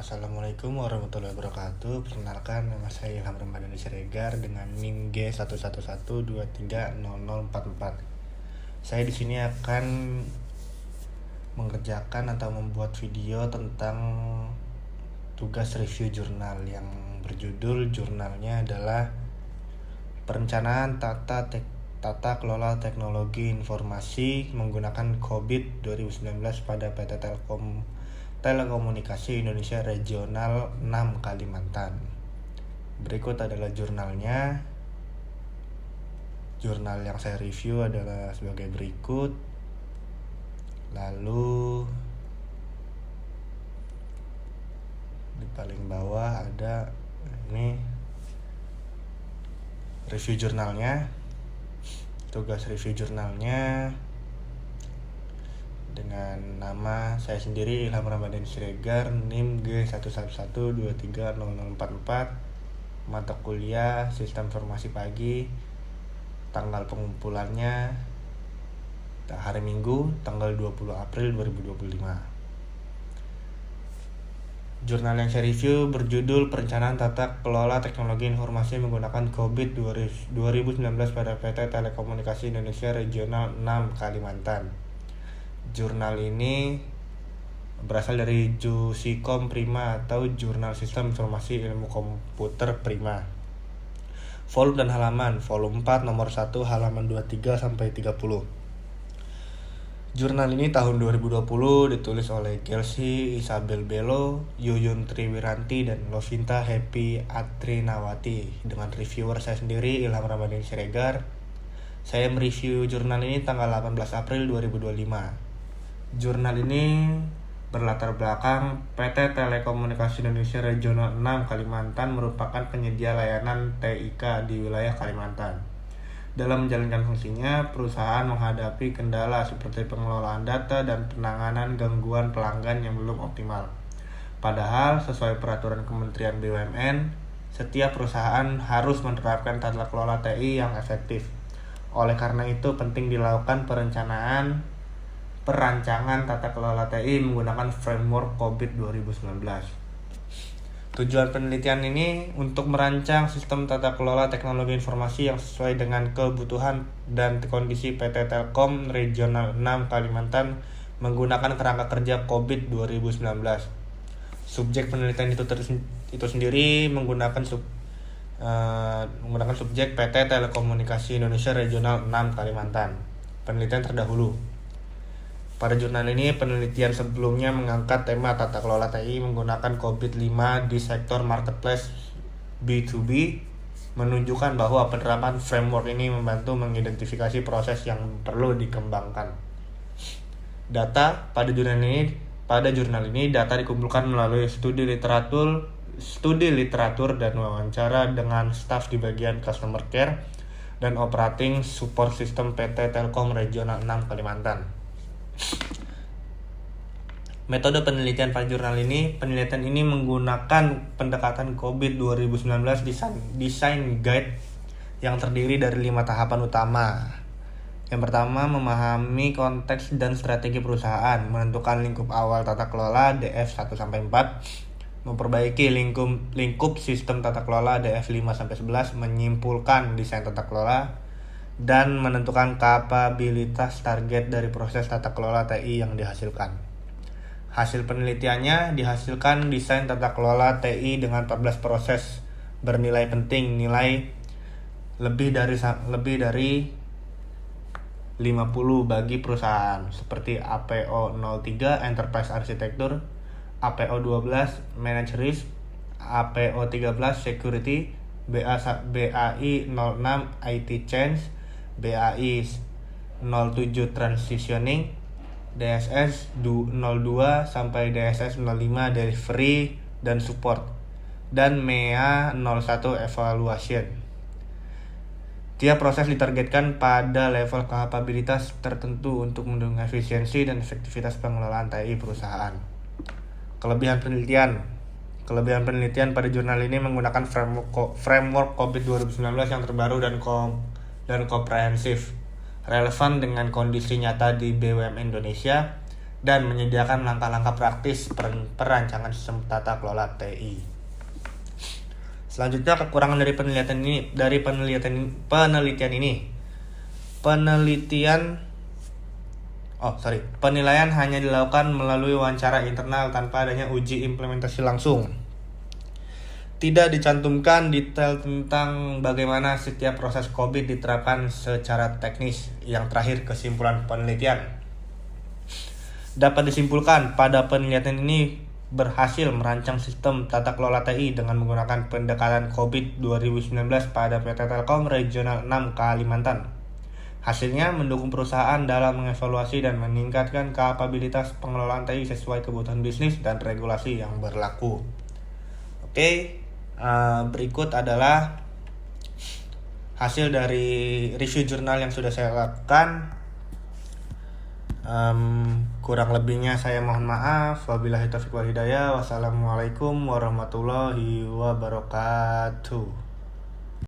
Assalamualaikum warahmatullahi wabarakatuh. Perkenalkan, nama saya Ilham Ramadhani Siregar dengan NIM G11123300044. Saya di sini akan mengerjakan atau membuat video tentang tugas review jurnal yang berjudul jurnalnya adalah Perencanaan Tata Kelola Teknologi Informasi menggunakan COVID 2019 pada PT Telekomunikasi Indonesia Regional 6 Kalimantan. Berikut adalah jurnalnya. Jurnal yang saya review adalah sebagai berikut. Lalu di paling bawah ada ini review jurnalnya. Tugas review jurnalnya dengan nama saya sendiri Ilham Ramadhani Siregar, NIM G111230044, mata kuliah Sistem Informasi Pagi, tanggal pengumpulannya hari Minggu tanggal 20 April 2025. Jurnal yang saya review berjudul Perencanaan Tata Kelola Teknologi Informasi menggunakan COVID 2019 pada PT Telekomunikasi Indonesia Regional 6 Kalimantan. Jurnal ini berasal dari JUSIKOM Prima atau Jurnal Sistem Informasi Ilmu Komputer Prima. Volume dan halaman, volume 4 nomor 1 halaman 23 sampai 30. Jurnal ini tahun 2020 ditulis oleh Kelsey Isabel Bello, Yuyun Triwiranti dan Lovinta Happy Atrinawati dengan reviewer saya sendiri Ilham Ramadhani Siregar. Saya mereview jurnal ini tanggal 18 April 2025. Jurnal ini berlatar belakang PT Telekomunikasi Indonesia Regional 6 Kalimantan merupakan penyedia layanan TIK di wilayah Kalimantan. Dalam menjalankan fungsinya, perusahaan menghadapi kendala seperti pengelolaan data dan penanganan gangguan pelanggan yang belum optimal. Padahal, sesuai peraturan Kementerian BUMN, setiap perusahaan harus menerapkan tata kelola TI yang efektif. Oleh karena itu, penting dilakukan perancangan tata kelola TI menggunakan framework COVID 2019. Tujuan penelitian ini untuk merancang sistem tata kelola teknologi informasi yang sesuai dengan kebutuhan dan kondisi PT Telkom Regional 6 Kalimantan menggunakan kerangka kerja COVID 2019. Subjek penelitian itu sendiri menggunakan subjek PT Telekomunikasi Indonesia Regional 6 Kalimantan. Penelitian terdahulu. Pada jurnal ini, penelitian sebelumnya mengangkat tema tata kelola TI menggunakan COVID-5 di sektor marketplace B2B, menunjukkan bahwa penerapan framework ini membantu mengidentifikasi proses yang perlu dikembangkan. Data pada jurnal ini data dikumpulkan melalui studi literatur dan wawancara dengan staf di bagian customer care dan operating support system PT Telkom Regional 6 Kalimantan. Metode penelitian pada jurnal ini, penelitian ini menggunakan pendekatan COVID 2019 design guide yang terdiri dari 5 tahapan utama. Yang pertama, memahami konteks dan strategi perusahaan, menentukan lingkup awal tata kelola DF 1-4, memperbaiki lingkup sistem tata kelola DF 5-11, menyimpulkan desain tata kelola, dan menentukan kapabilitas target dari proses tata kelola TI yang dihasilkan. Hasil penelitiannya dihasilkan desain tata kelola TI dengan 14 proses bernilai penting, nilai lebih dari 50 bagi perusahaan seperti APO 03 Enterprise Architecture, APO 12 Manage Risk, APO 13 Security, BAI 06 IT Change, BAI 07 Transitioning, DSS 02 sampai DSS 05 Delivery dan Support, dan MEA 01 Evaluation. Tiap proses ditargetkan pada level kapabilitas tertentu untuk mendukung efisiensi dan efektivitas pengelolaan TI perusahaan. Kelebihan penelitian pada jurnal ini menggunakan framework COVID 2019 yang terbaru dan komprehensif, relevan dengan kondisi nyata di BUMN Indonesia, dan menyediakan langkah-langkah praktis perancangan sistem tata kelola TI. Selanjutnya, kekurangan dari penelitian ini. Penilaian hanya dilakukan melalui wawancara internal tanpa adanya uji implementasi langsung. Tidak dicantumkan detail tentang bagaimana setiap proses COVID diterapkan secara teknis. Yang terakhir, kesimpulan penelitian. Dapat disimpulkan, pada penelitian ini berhasil merancang sistem tata kelola TI dengan menggunakan pendekatan COVID 2019 pada PT Telkom Regional 6 Kalimantan. Hasilnya mendukung perusahaan dalam mengevaluasi dan meningkatkan kapabilitas pengelolaan TI sesuai kebutuhan bisnis dan regulasi yang berlaku. Berikut adalah hasil dari review jurnal yang sudah saya lakukan. Kurang lebihnya saya mohon maaf. Wabillahi taufiq wal hidayah. Wassalamualaikum warahmatullahi wabarakatuh.